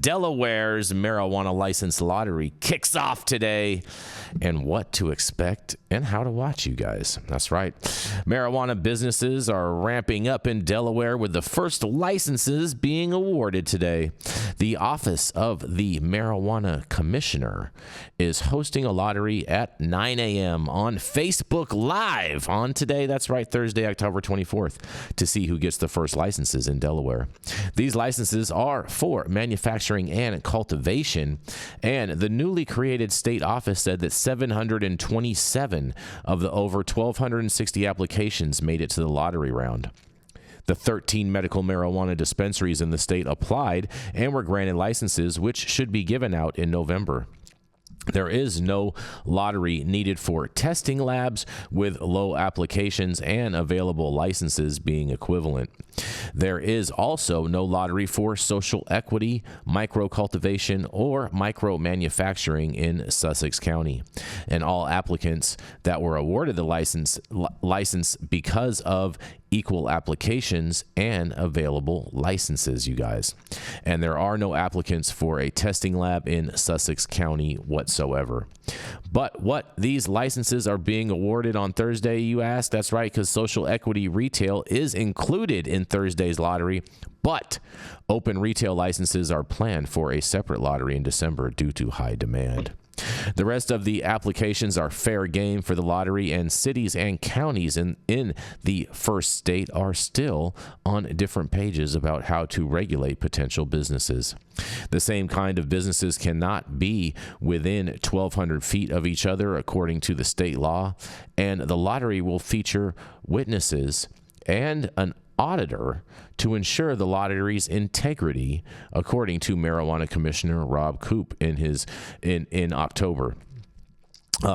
Delaware's marijuana license lottery kicks off today, and what to expect and how to watch, you guys. That's right. Marijuana businesses are ramping up in Delaware with the first licenses being awarded today. The Office of the Marijuana Commissioner is hosting a lottery at 9 a.m. on Facebook Live on today. That's right, Thursday, October 24th, to see who gets the first licenses in Delaware. These licenses are for manufacturing and cultivation, and the newly created state office said that 727 of the over 1,260 applications made it to the lottery round. The 13 medical marijuana dispensaries in the state applied and were granted licenses, which should be given out in November. There is no lottery needed for testing labs, with low applications and available licenses being equivalent. There is also no lottery for social equity, micro cultivation, or micro manufacturing in Sussex County. And all applicants that were awarded the license because of equal applications and available licenses, you guys. And there are no applicants for a testing lab in Sussex County whatsoever. But what these licenses are being awarded on Thursday, you ask? That's right, because social equity retail is included in Thursday's lottery, but open retail licenses are planned for a separate lottery in December due to high demand. The rest of the applications are fair game for the lottery, and cities and counties in the first state are still on different pages about how to regulate potential businesses. The same kind of businesses cannot be within 1,200 feet of each other, according to the state law, and the lottery will feature witnesses and an auditor to ensure the lottery's integrity, according to Marijuana Commissioner Rob Coop in October.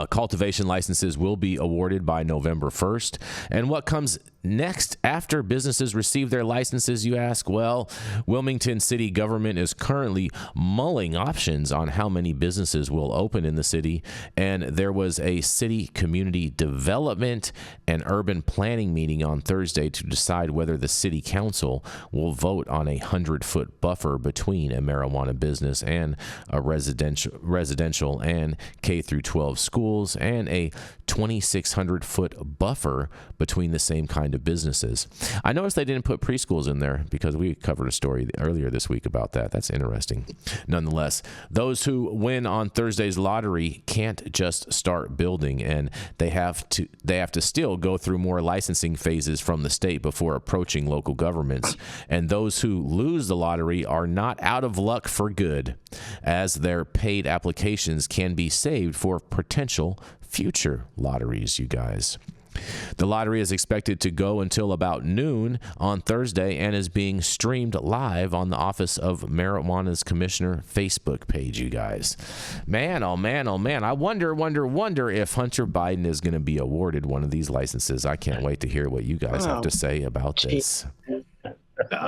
Cultivation licenses will be awarded by November 1st. And what comes next after businesses receive their licenses, you ask? Well, Wilmington city government is currently mulling options on how many businesses will open in the city. And there was a city community development and urban planning meeting on Thursday to decide whether the city council will vote on a 100-foot buffer between a marijuana business and a residential and K through 12 schools, and a 2,600-foot buffer between the same kind of businesses. I noticed they didn't put preschools in there because we covered a story earlier this week about that. That's interesting. Nonetheless, those who win on Thursday's lottery can't just start building, and they have to still go through more licensing phases from the state before approaching local governments. And those who lose the lottery are not out of luck for good, as their paid applications can be saved for potential future lotteries, you guys. The lottery is expected to go until about noon on Thursday and is being streamed live on the Office of Marijuana's Commissioner Facebook page, you guys. Man, oh man, oh man. I wonder if Hunter Biden is going to be awarded one of these licenses. I can't wait to hear what you guys have to say about this.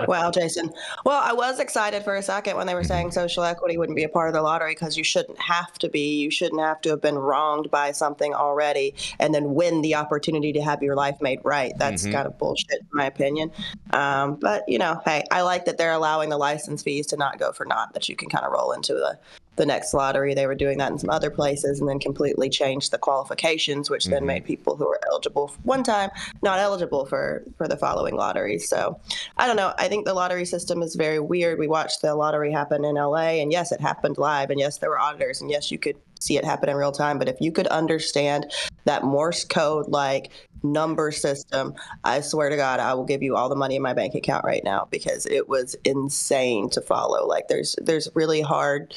Wow, Jason. Well, I was excited for a second when they were saying social equity wouldn't be a part of the lottery, because you shouldn't have to be. You shouldn't have to have been wronged by something already and then win the opportunity to have your life made right. That's kind of bullshit, in my opinion. But, hey, I like that they're allowing the license fees to not go for naught, that you can kind of roll into the next lottery. They were doing that in some other places and then completely changed the qualifications, which then made people who were eligible one time not eligible for the following lotteries. So I don't know. I think the lottery system is very weird. We watched the lottery happen in LA, and yes, it happened live, and yes, there were auditors, and yes, you could see it happen in real time. But if you could understand that Morse code like number system, I swear to God, I will give you all the money in my bank account right now, because it was insane to follow. Like there's really hard.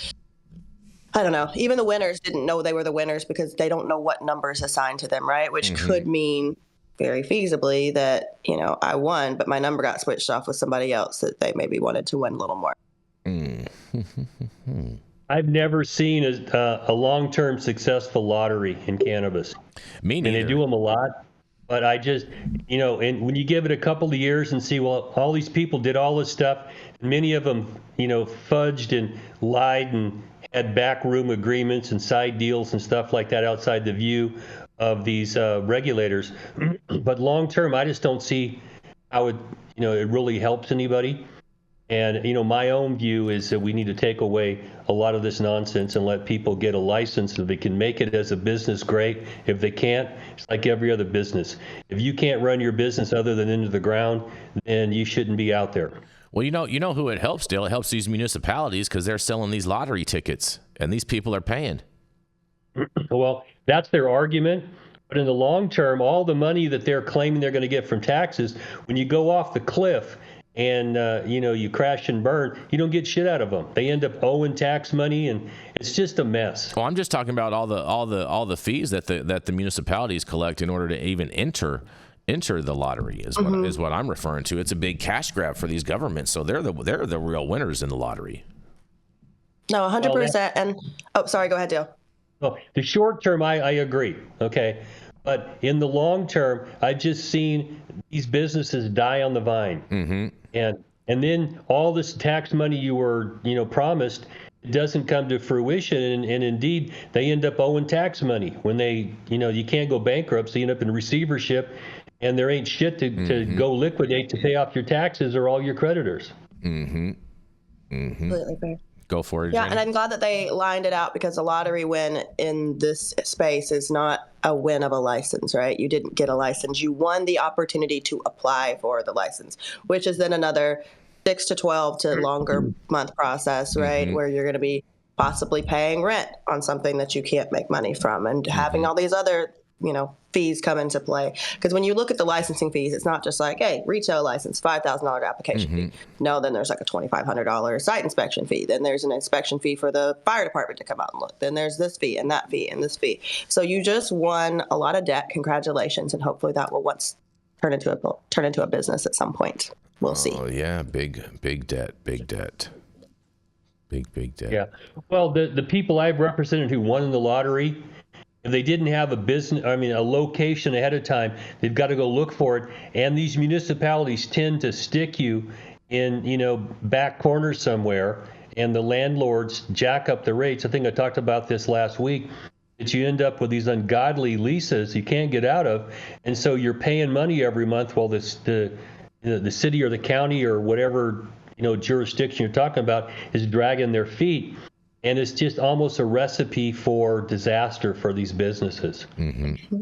I don't know. Even the winners didn't know they were the winners because they don't know what numbers assigned to them, right? Which could mean very feasibly that, I won, but my number got switched off with somebody else that they maybe wanted to win a little more. I've never seen a long-term successful lottery in cannabis. Me neither. And they do them a lot. But I just, and when you give it a couple of years and see, well, all these people did all this stuff, many of them, fudged and lied and had backroom agreements and side deals and stuff like that outside the view of these regulators. But long term, I just don't see how it really helps anybody. And, my own view is that we need to take away a lot of this nonsense and let people get a license. If they can make it as a business, great. If they can't, it's like every other business. If you can't run your business other than into the ground, then you shouldn't be out there. Well, you know who it helps, Dale? It helps these municipalities because they're selling these lottery tickets, and these people are paying. Well, that's their argument. But in the long term, all the money that they're claiming they're going to get from taxes, when you go off the cliff and you crash and burn, you don't get shit out of them. They end up owing tax money, and it's just a mess. Well, I'm just talking about all the fees that the municipalities collect in order to even enter the lottery is what I'm referring to. It's a big cash grab for these governments, so they're the real winners in the lottery. No, 100%. And sorry, go ahead, Dale. Well, the short term, I agree. Okay. But in the long term, I've just seen these businesses die on the vine. Mm-hmm. And then all this tax money you were, promised, it doesn't come to fruition. And indeed, they end up owing tax money when they, you can't go bankrupt. So you end up in receivership, and there ain't shit to go liquidate to pay off your taxes or all your creditors. Mm-hmm. Mm-hmm. Completely fair. Go for it. Yeah, Jenny. and I'm glad that they lined it out, because a lottery win in this space is not a win of a license, right? You didn't get a license. You won the opportunity to apply for the license, which is then another 6 to 12 to longer month process, right? Where you're going to be possibly paying rent on something that you can't make money from, and having all these other, fees come into play. Because when you look at the licensing fees, it's not just like, hey, retail license, $5,000 application fee. No, then there's like a $2,500 site inspection fee. Then there's an inspection fee for the fire department to come out and look. Then there's this fee and that fee and this fee. So you just won a lot of debt. Congratulations, and hopefully that will turn into a business at some point. We'll see. Oh yeah, big debt. Big debt. Yeah. Well, the people I've represented who won in the lottery, if they didn't have a location ahead of time, they've got to go look for it. And these municipalities tend to stick you in, back corners somewhere, and the landlords jack up the rates. I think I talked about this last week, that you end up with these ungodly leases you can't get out of. And so you're paying money every month while the city or the county or whatever, jurisdiction you're talking about is dragging their feet. And it's just almost a recipe for disaster for these businesses. Mm-hmm.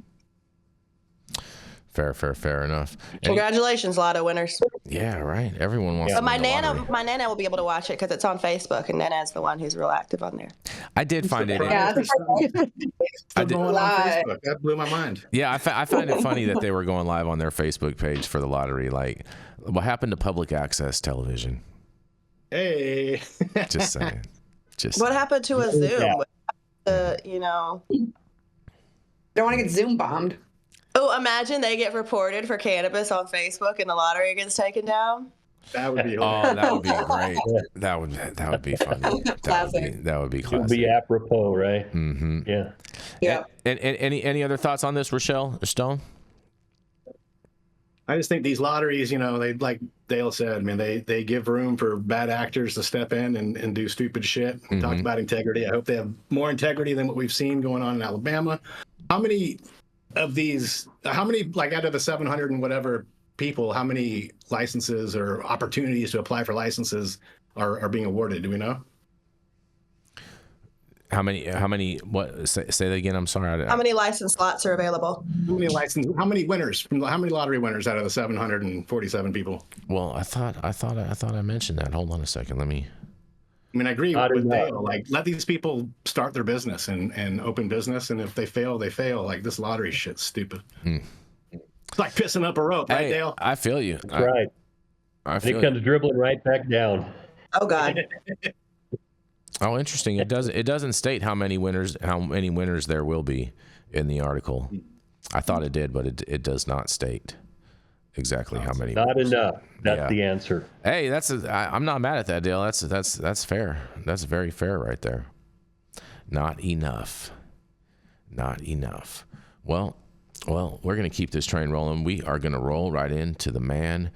Fair enough. Congratulations, lotto winners. Yeah, right. Everyone wants. But to my win the nana lottery. will be able to watch it because it's on Facebook, and Nana's the one who's real active on there. I did find it. Yeah. I did. Going on Facebook. That blew my mind. Yeah, I find it funny that they were going live on their Facebook page for the lottery. Like, what happened to public access television? Hey. Just saying. What happened to a Zoom? Don't want to get Zoom bombed. Oh, imagine they get reported for cannabis on Facebook and the lottery gets taken down. That would be Oh, that would be great. That would be funny. Classic. That would be It classic. would be apropos, right? Mm-hmm. Yeah. Yeah. And any other thoughts on this, Rachelle Stone? I just think these lotteries, they, like Dale said, they give room for bad actors to step in and do stupid shit. We talked about integrity. I hope they have more integrity than what we've seen going on in Alabama. How many of these, like out of the 700 and whatever people, how many licenses or opportunities to apply for licenses are being awarded? Do we know? How many, what, say that again? I'm sorry. How many license slots are available? How many winners, how many lottery winners out of the 747 people? Well, I thought I mentioned that. Hold on a second. Let me. I agree with Dale. Like, let these people start their business and open business, and if they fail, they fail. Like, this lottery shit's stupid. It's like pissing up a rope, right, Dale? I feel you. That's right. I feel it comes dribbling right back down. Oh God. Oh, interesting. It doesn't state how many winners there will be in the article. I thought it did, but it does not state exactly how many. Not winners. enough. That's the answer. Hey, I'm not mad at that, Dale. That's fair. That's very fair right there. Not enough. Not enough. Well, we're going to keep this train rolling. We are going to roll right into the man